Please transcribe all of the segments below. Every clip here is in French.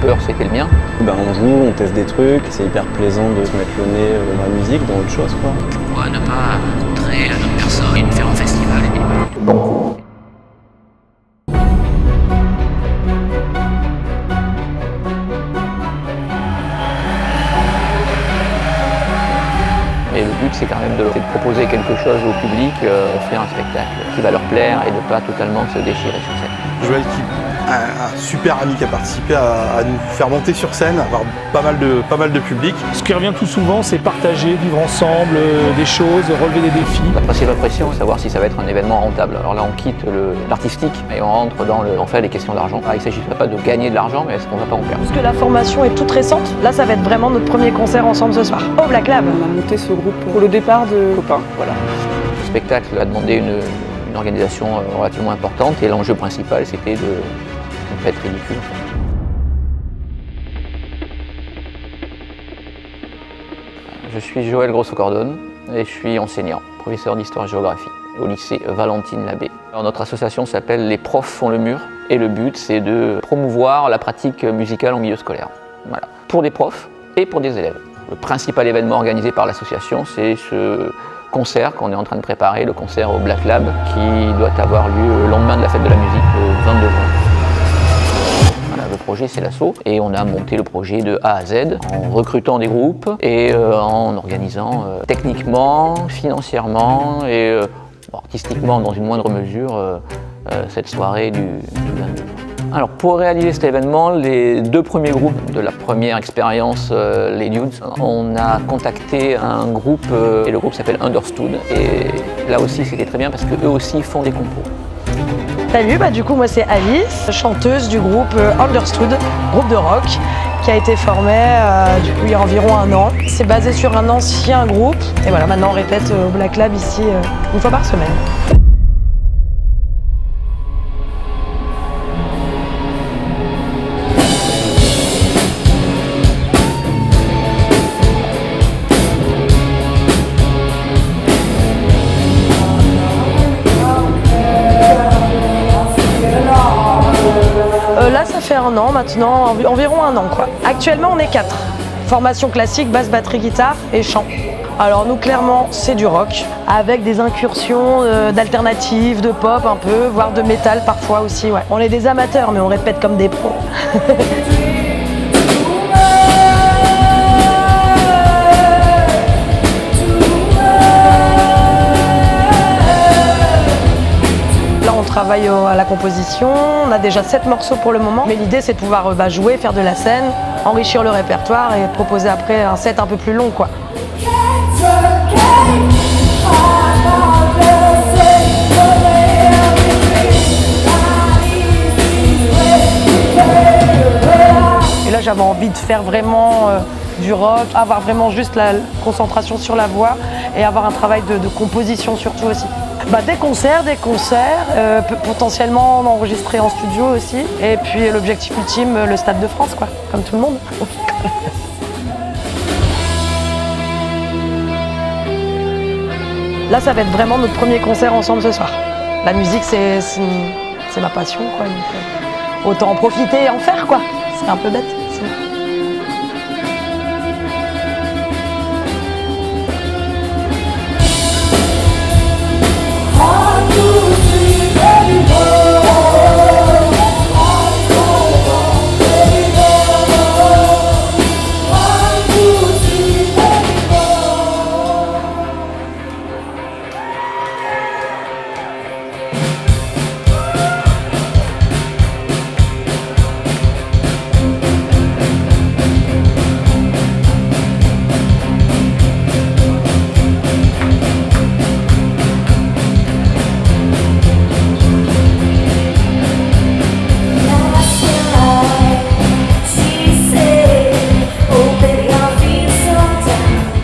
cœur, c'était le mien. On joue, on teste des trucs, c'est hyper plaisant de se mettre le nez dans la musique, dans autre chose, quoi. Pourquoi ne pas montrer à d'autres personnes, faire un festival et Bon coup. Et le but, c'est quand même de proposer quelque chose au public, offrir un spectacle qui va leur plaire et de ne pas totalement se déchirer sur scène. Joël, un super ami qui a participé à nous faire monter sur scène, avoir pas mal de public. Ce qui revient tout souvent, c'est partager, vivre ensemble des choses, relever des défis. La principale pression, c'est savoir si ça va être un événement rentable. Alors là, on quitte l'artistique et on rentre on fait les questions d'argent. Il ne s'agit pas de gagner de l'argent, mais est-ce qu'on ne va pas en perdre? Parce que la formation est toute récente. Là, ça va être vraiment notre premier concert ensemble ce soir, au Black Lab. On a monté ce groupe pour le départ de copains. Voilà. Le spectacle a demandé une organisation relativement importante et l'enjeu principal, c'était de ne pas être ridicule. Je suis Joël Grosso-Cordone et je suis enseignant, professeur d'histoire-géographie au lycée Valentine Labbé. Alors, notre association s'appelle Les Profs font le mur et le but c'est de promouvoir la pratique musicale en milieu scolaire. Voilà. Pour des profs et pour des élèves. Le principal événement organisé par l'association, c'est ce concert qu'on est en train de préparer, le concert au Black Lab qui doit avoir lieu le lendemain de la fête de la musique, le 22 juin. Voilà, le projet, c'est l'assaut et on a monté le projet de A à Z en recrutant des groupes et en organisant techniquement, financièrement et artistiquement dans une moindre mesure cette soirée du 22 juin. Alors pour réaliser cet événement, les deux premiers groupes de la première expérience, les Dudes, on a contacté un groupe et le groupe s'appelle Understood et là aussi c'était très bien parce qu'eux aussi font des compos. Salut, du coup moi c'est Alice, chanteuse du groupe Understood, groupe de rock qui a été formé il y a environ 1 an. C'est basé sur un ancien groupe et voilà, maintenant on répète au Black Lab ici une fois par semaine. Là, ça fait 1 an maintenant, environ 1 an quoi. Actuellement, on est 4. Formation classique, basse, batterie, guitare et chant. Alors nous, clairement, c'est du rock, avec des incursions d'alternatives, de pop un peu, voire de métal parfois aussi. Ouais. On est des amateurs, mais on répète comme des pros. On travaille à la composition, on a déjà 7 morceaux pour le moment, mais l'idée c'est de pouvoir jouer, faire de la scène, enrichir le répertoire et proposer après un set un peu plus long quoi. Et là j'avais envie de faire vraiment du rock, avoir vraiment juste la concentration sur la voix et avoir un travail de composition surtout aussi. Des concerts, potentiellement enregistrer en studio aussi. Et puis l'objectif ultime, le Stade de France, quoi, comme tout le monde. Là, ça va être vraiment notre premier concert ensemble ce soir. La musique, c'est ma passion, quoi. Donc, autant en profiter et en faire, quoi. C'est un peu bête.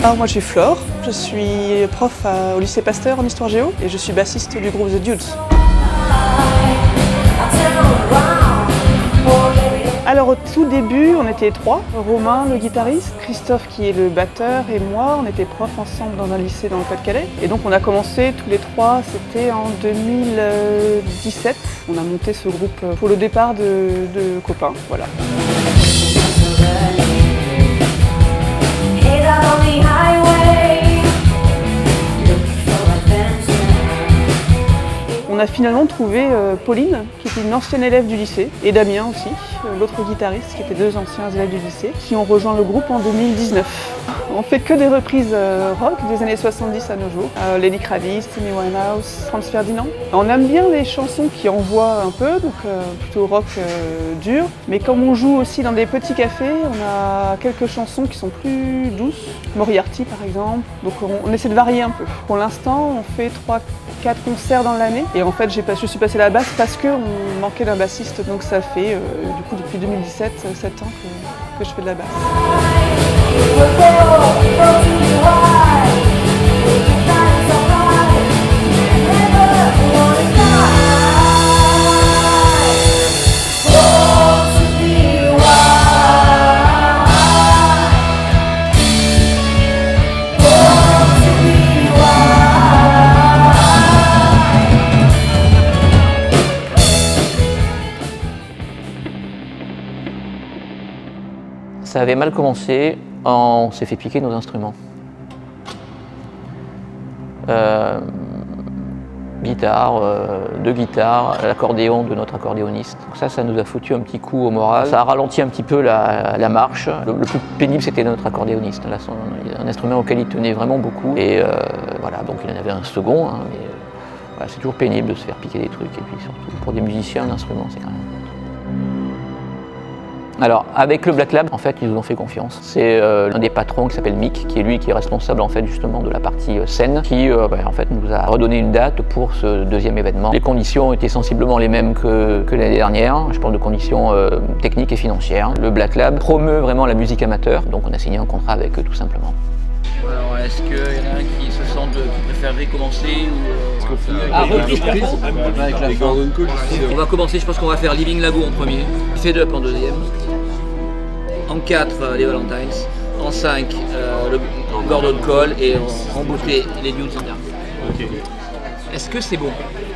Alors moi je suis Flore, je suis prof au lycée Pasteur en histoire géo et je suis bassiste du groupe The Dudes. Alors au tout début on était 3, Romain le guitariste, Christophe qui est le batteur et moi, on était profs ensemble dans un lycée dans le Pas-de-Calais. Et donc on a commencé tous les 3, c'était en 2017. On a monté ce groupe pour le départ de copains, voilà. a finalement trouvé Pauline, qui était une ancienne élève du lycée, et Damien aussi, l'autre guitariste, qui étaient deux anciens élèves du lycée, qui ont rejoint le groupe en 2019. On fait que des reprises rock des années 70 à nos jours. Lenny Kravitz, Amy Winehouse, Franz Ferdinand. On aime bien les chansons qui envoient un peu, donc plutôt rock dur. Mais comme on joue aussi dans des petits cafés, on a quelques chansons qui sont plus douces. Moriarty par exemple. Donc on essaie de varier un peu. Pour l'instant, on fait 3-4 concerts dans l'année. Et en fait, je suis passée à la basse parce qu'on manquait d'un bassiste. Donc ça fait du coup depuis 2017, 7 ans que je fais de la basse. Ça avait mal commencé, on s'est fait piquer nos instruments. Guitare, deux guitares, l'accordéon de notre accordéoniste. Donc ça nous a foutu un petit coup au moral. Ça a ralenti un petit peu la marche. Le plus pénible, c'était notre accordéoniste. Là, un instrument auquel il tenait vraiment beaucoup. Et voilà, donc il en avait un second. Hein, mais voilà, c'est toujours pénible de se faire piquer des trucs. Et puis surtout, pour des musiciens, un instrument, c'est quand même... Alors, avec le Black Lab, en fait, ils nous ont fait confiance. C'est un des patrons qui s'appelle Mick, qui est lui qui est responsable en fait justement de la partie scène, qui en fait nous a redonné une date pour ce deuxième événement. Les conditions étaient sensiblement les mêmes que l'année dernière. Je parle de conditions techniques et financières. Le Black Lab promeut vraiment la musique amateur, donc on a signé un contrat avec eux tout simplement. Alors, est-ce qu'il y en a un qui se sent qui préférerait commencer ou On va commencer, je pense qu'on va faire Living Lago en premier, Fade Up en deuxième, en 4 les Valentines, en 5 le Gordon Cole et en beauté les Dudes en dernier. Okay. Est-ce que c'est bon?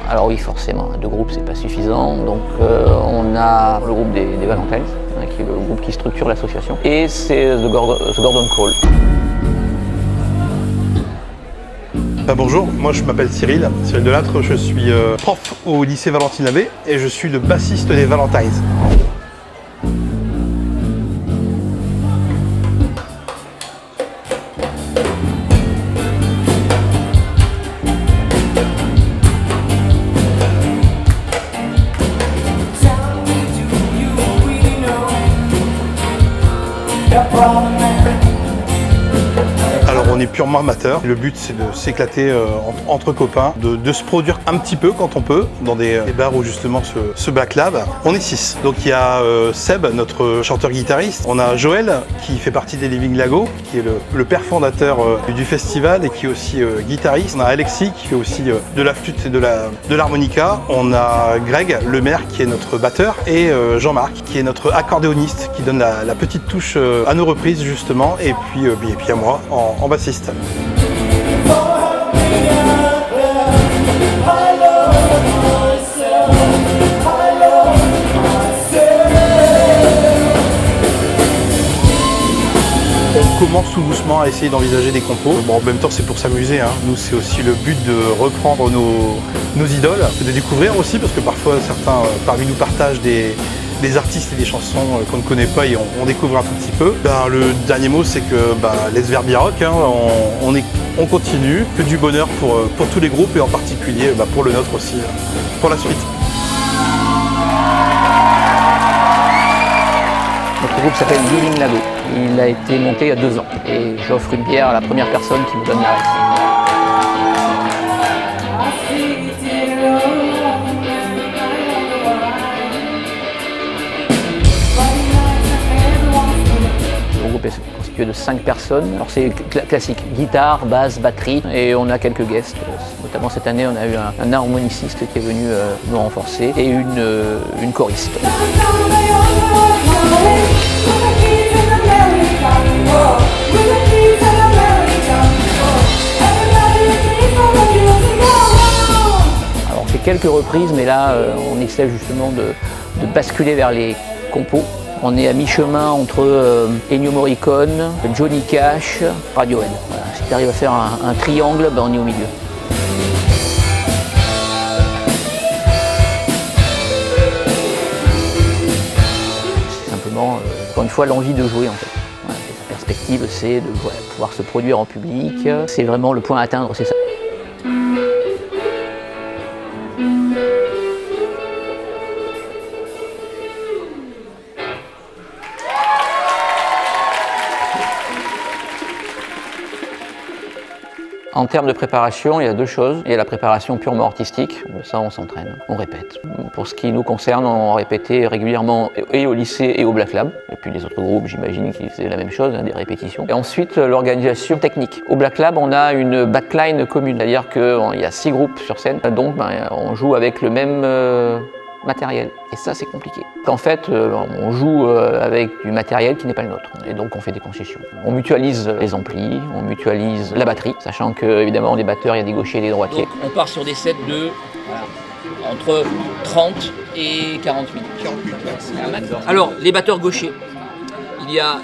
Alors oui, forcément, 2 groupes c'est pas suffisant, donc on a le groupe des Valentines, hein, qui est le groupe qui structure l'association, et c'est The Gordon Cole. Bonjour, moi je m'appelle Cyril Delattre, je suis prof au lycée Valentine Labbé et je suis le bassiste des Valentines. Alors on est purement amateur, le but c'est de s'éclater entre copains, de se produire un petit peu quand on peut, dans des bars où justement ce Black Lab. On est 6, donc il y a Seb, notre chanteur-guitariste, on a Joël qui fait partie des Living Lago, qui est le père fondateur du festival et qui est aussi guitariste. On a Alexis qui fait aussi de la flûte et de l'harmonica. On a Greg, le maire, qui est notre batteur, et Jean-Marc qui est notre accordéoniste, qui donne la petite touche à nos reprises justement, et puis à moi en bassiste. On commence tout doucement à essayer d'envisager des compos. Bon, en même temps, c'est pour s'amuser, hein. Nous, c'est aussi le but de reprendre nos idoles, de découvrir aussi, parce que parfois, certains parmi nous partagent des artistes et des chansons qu'on ne connaît pas et on découvre un tout petit peu. Le dernier mot, c'est que les Verbirock, hein, on continue, que du bonheur pour tous les groupes et en particulier pour le nôtre aussi, pour la suite. Notre groupe s'appelle Living Lago. Il a été monté il y a 2 ans et j'offre une bière à la première personne qui me donne la ref. Le groupe est constitué de 5 personnes. Alors c'est classique, guitare, basse, batterie et on a quelques guests. Notamment cette année on a eu un harmoniciste qui est venu nous renforcer et une choriste. Alors on fait quelques reprises mais là on essaie justement de basculer vers les compos. On est à mi-chemin entre Ennio Morricone, Johnny Cash, Radiohead. Voilà. Si tu arrives à faire un triangle, on est au milieu. fois l'envie de jouer en fait. Voilà, la perspective, c'est de pouvoir se produire en public. C'est vraiment le point à atteindre, c'est ça. En termes de préparation, il y a deux choses. Il y a la préparation purement artistique, ça on s'entraîne, on répète. Pour ce qui nous concerne, on répétait régulièrement et au lycée et au Black Lab. Et puis les autres groupes, j'imagine qu'ils faisaient la même chose, des répétitions. Et ensuite, l'organisation technique. Au Black Lab, on a une backline commune, c'est-à-dire qu'il y a 6 groupes sur scène, donc on joue avec le même matériel. Et ça, c'est compliqué. En fait, on joue avec du matériel qui n'est pas le nôtre. Et donc, on fait des concessions. On mutualise les amplis, on mutualise la batterie, sachant que, évidemment, les batteurs, il y a des gauchers et des droitiers. Donc, on part sur des sets de entre 30 et 48. Alors, les batteurs gauchers. Il y a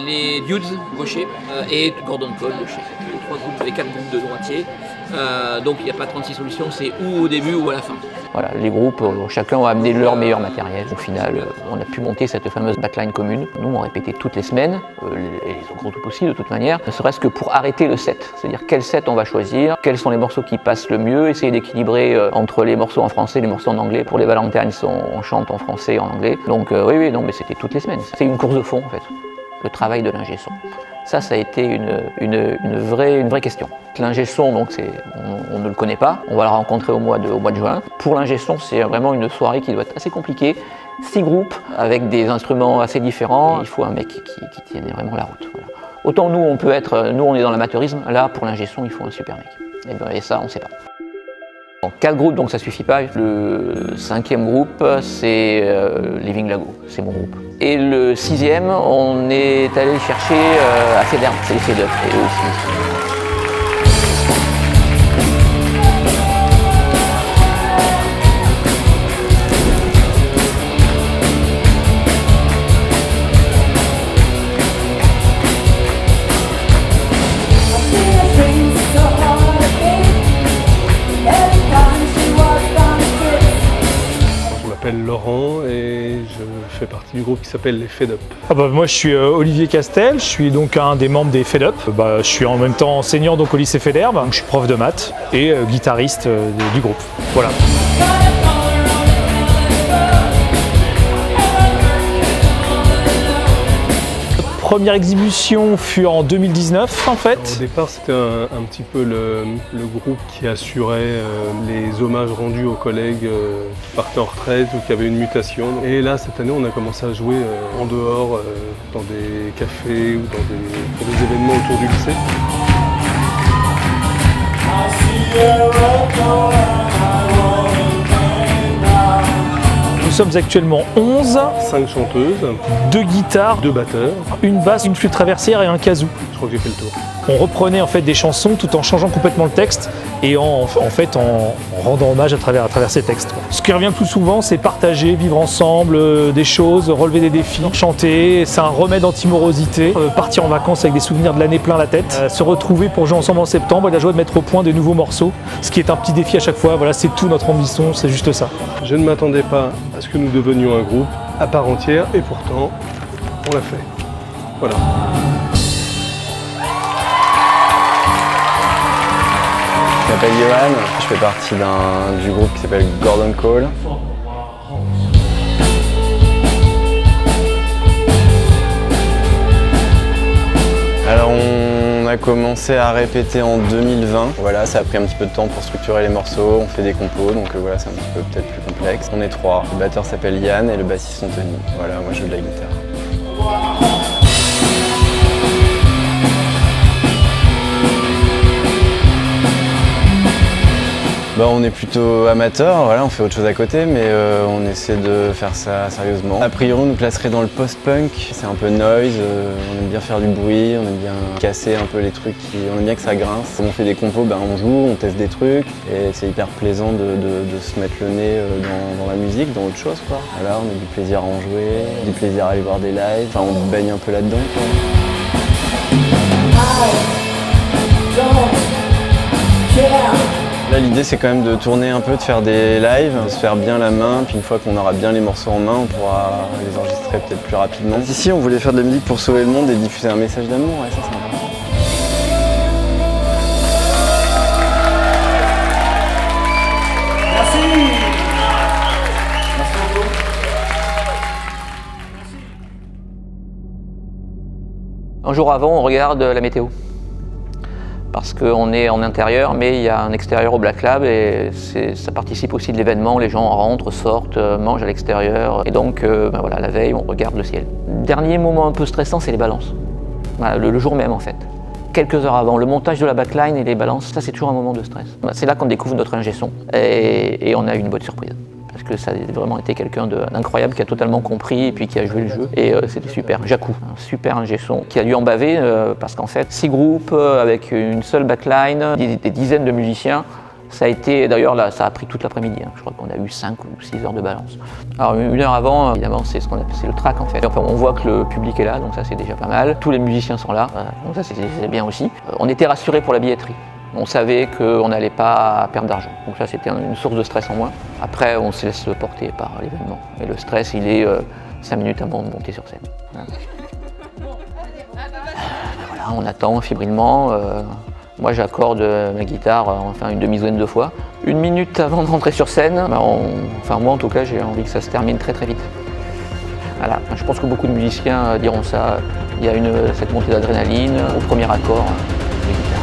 les Dudes gauchers et Gordon Cole gaucher. Les 4 groupes de droitiers. Donc il n'y a pas 36 solutions, c'est ou au début ou à la fin. Voilà, les groupes, chacun a amené leur meilleur matériel. Au final, on a pu monter cette fameuse backline commune. Nous, on répétait toutes les semaines, et les autres groupes aussi de toute manière, ne serait-ce que pour arrêter le set. C'est-à-dire quel set on va choisir, quels sont les morceaux qui passent le mieux, essayer d'équilibrer entre les morceaux en français et les morceaux en anglais. Pour les Valentines, on chante en français et en anglais. Donc oui, non, mais c'était toutes les semaines. C'est une course de fond en fait, le travail de l'ingé son. Ça a été une vraie question. L'ingé son, donc, on ne le connaît pas. On va le rencontrer au mois de juin. Pour l'ingé son, c'est vraiment une soirée qui doit être assez compliquée. 6 groupes avec des instruments assez différents. Il faut un mec qui tienne vraiment la route. Voilà. Autant nous, on est dans l'amateurisme. Là, pour l'ingé son, il faut un super mec. Et ça, on ne sait pas. Donc, 4 groupes, donc ça suffit pas. Le 5e groupe, c'est Living Lago, c'est mon groupe. Et le 6e, on est allé le chercher à Federm, c'est les Fed Up, et eux aussi. Je m'appelle Laurent et je fais partie du groupe qui s'appelle les Fed Up. Moi je suis Olivier Castel, je suis donc un des membres des Fed Up. Je suis en même temps enseignant donc, au lycée Federm, je suis prof de maths et guitariste du groupe. Voilà. Première exhibition fut en 2019 en fait. Au départ c'était un petit peu le groupe qui assurait les hommages rendus aux collègues qui partaient en retraite ou qui avaient une mutation. Et là cette année on a commencé à jouer en dehors, dans des cafés ou pour des événements autour du lycée. Nous sommes actuellement 11, 5 chanteuses, 2 guitares, 2 batteurs, une basse, une flûte traversière et un kazoo. je crois que j'ai fait le tour. On reprenait en fait des chansons tout en changeant complètement le texte et en rendant hommage à travers ces textes. Quoi. Ce qui revient plus souvent, c'est partager, vivre ensemble des choses, relever des défis, chanter. C'est un remède anti-morosité, partir en vacances avec des souvenirs de l'année plein la tête, se retrouver pour jouer ensemble en septembre et la joie de mettre au point des nouveaux morceaux, ce qui est un petit défi à chaque fois. Voilà, c'est tout notre ambition, c'est juste ça. Je ne m'attendais pas à ce que nous devenions un groupe à part entière et pourtant, on l'a fait. Voilà. Je m'appelle Johan, je fais partie du groupe qui s'appelle Gordon Cole. Alors on a commencé à répéter en 2020. Voilà, ça a pris un petit peu de temps pour structurer les morceaux, on fait des compos, donc voilà, c'est un petit peu peut-être plus complexe. On est 3, le batteur s'appelle Yann et le bassiste Anthony. Voilà, moi je joue de la guitare. On est plutôt amateur, voilà, on fait autre chose à côté, mais on essaie de faire ça sérieusement. A priori, on nous placerait dans le post-punk, c'est un peu noise, on aime bien faire du bruit, on aime bien casser un peu les trucs, on aime bien que ça grince. Quand on fait des compos, on joue, on teste des trucs, et c'est hyper plaisant de se mettre le nez dans la musique, dans autre chose, quoi. Voilà, on a du plaisir à en jouer, du plaisir à aller voir des lives, enfin on baigne un peu là-dedans, quoi. Là, l'idée c'est quand même de tourner un peu, de faire des lives, de se faire bien la main, puis une fois qu'on aura bien les morceaux en main, on pourra les enregistrer peut-être plus rapidement. Ici on voulait faire de la musique pour sauver le monde et diffuser un message d'amour, ouais, ça c'est important. Un jour avant, on regarde la météo. Parce qu'on est en intérieur, mais il y a un extérieur au Black Lab et ça participe aussi de l'événement. Les gens rentrent, sortent, mangent à l'extérieur. Et donc, voilà, la veille, on regarde le ciel. Dernier moment un peu stressant, c'est les balances. Voilà, le jour même, en fait. Quelques heures avant, le montage de la backline et les balances, ça c'est toujours un moment de stress. C'est là qu'on découvre notre ingé son et on a une bonne surprise. Parce que ça a vraiment été quelqu'un d'incroyable qui a totalement compris et puis qui a joué le jeu. Et c'était super. Jacou, un super ingé son qui a dû en baver parce qu'en fait, 6 groupes avec une seule backline, des dizaines de musiciens. Ça a été, d'ailleurs là, ça a pris toute l'après-midi. Je crois qu'on a eu 5 ou 6 heures de balance. Alors une heure avant, évidemment, c'est ce qu'on appelle, c'est le track en fait. Enfin, on voit que le public est là, donc ça c'est déjà pas mal. Tous les musiciens sont là, donc ça c'est bien aussi. On était rassurés pour la billetterie. On savait qu'on n'allait pas perdre d'argent. Donc ça, c'était une source de stress en moins. Après, on se laisse porter par l'événement. Et le stress, il est 5 minutes avant de monter sur scène. Voilà, on attend fébrilement. Moi, j'accorde ma guitare une demi-douzaine de fois. 1 minute avant de rentrer sur scène, moi en tout cas, j'ai envie que ça se termine très très vite. Voilà. Je pense que beaucoup de musiciens diront ça. Il y a cette montée d'adrénaline au premier accord de guitare.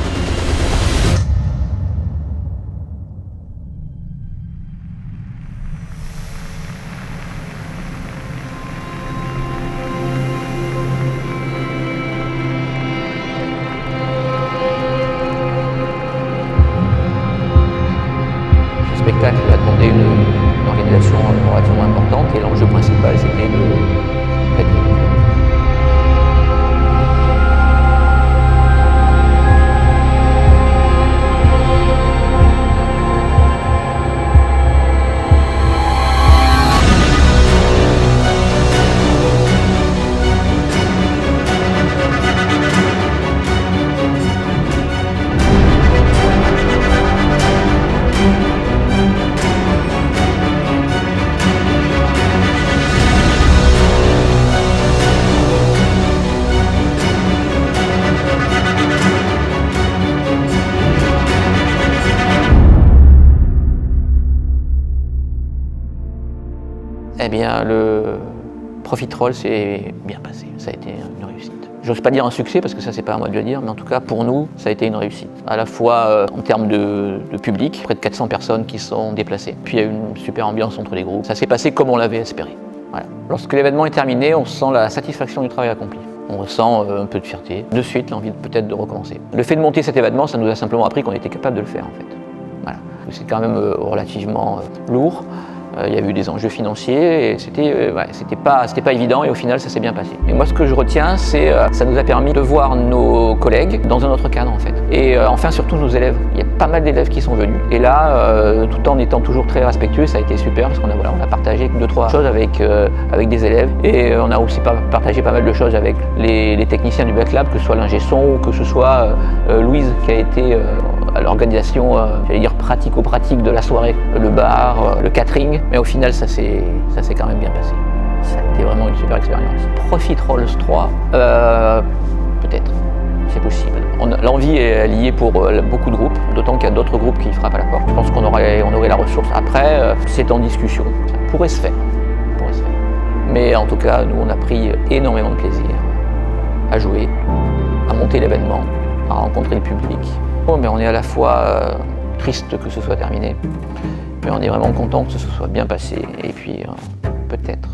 Le spectacle a demandé une organisation relativement importante et l'enjeu principal c'était d'être ridicule. Eh bien, le Profiterole s'est bien passé, ça a été une réussite. J'ose pas dire un succès parce que ça c'est pas à moi de le dire, mais en tout cas pour nous, ça a été une réussite. À la fois en termes de public, près de 400 personnes qui sont déplacées. Puis il y a eu une super ambiance entre les groupes. Ça s'est passé comme on l'avait espéré. Voilà. Lorsque l'événement est terminé, on sent la satisfaction du travail accompli. On ressent un peu de fierté, de suite l'envie peut-être de recommencer. Le fait de monter cet événement, ça nous a simplement appris qu'on était capable de le faire en fait. Voilà. C'est quand même relativement lourd. Il y a eu des enjeux financiers et c'était pas évident et au final ça s'est bien passé. Et moi ce que je retiens c'est ça nous a permis de voir nos collègues dans un autre cadre en fait. Et enfin surtout nos élèves. Il y a pas mal d'élèves qui sont venus. Et là, tout en étant toujours très respectueux, ça a été super parce qu'on a partagé 2-3 choses avec des élèves et on a aussi partagé pas mal de choses avec les techniciens du Black Lab, que ce soit l'ingé son ou que ce soit Louise qui a été à l'organisation, j'allais dire pratico-pratique de la soirée, le bar, le catering. Mais au final, ça s'est quand même bien passé. Ça a été vraiment une super expérience. Profiterole 3, peut-être, c'est possible. L'envie est liée pour beaucoup de groupes, d'autant qu'il y a d'autres groupes qui frappent à la porte. Je pense qu'on aurait la ressource. Après, c'est en discussion. Ça pourrait se faire. Mais en tout cas, nous, on a pris énormément de plaisir à jouer, à monter l'événement, à rencontrer le public. Oh, mais on est à la fois triste que ce soit terminé, mais on est vraiment content que ce soit bien passé et puis peut-être